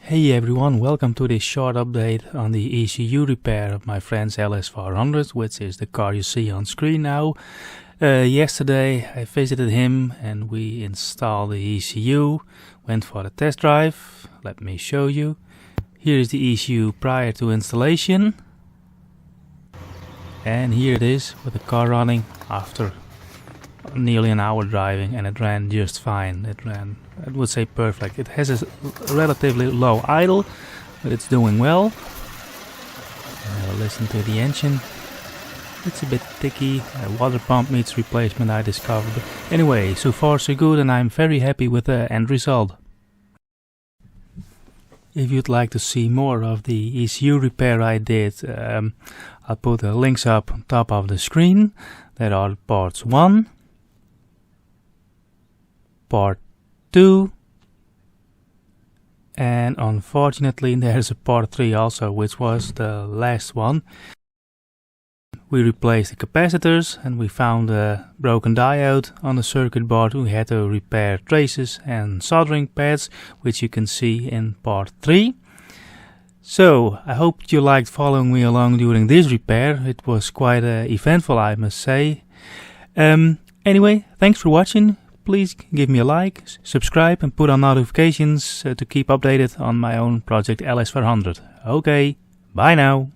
Hey everyone, welcome to this short update on the ECU repair of my friend's LS400, which is the car you see on screen now. Yesterday I visited him and we installed the ECU, went for a test drive. Let me show you. Here is the ECU prior to installation. And here it is with the car running after nearly an hour driving, and it ran just fine. It ran, I would say, perfect. It has a relatively low idle, but it's doing well. Listen to the engine. It's a bit ticky. A water pump needs replacement, I discovered. But anyway, so far so good, and I'm very happy with the end result. If you'd like to see more of the ECU repair I did, I'll put the links up on top of the screen. There are parts 1, part 2, and unfortunately there's a part 3 also, which was the last one. We replaced the capacitors and we found a broken diode on the circuit board. We had to repair traces and soldering pads, which you can see in part 3. So I hope you liked following me along during this repair. It was quite eventful, I must say. Anyway, thanks for watching. Please give me a like, subscribe and put on notifications to keep updated on my own project LS400. Okay, bye now.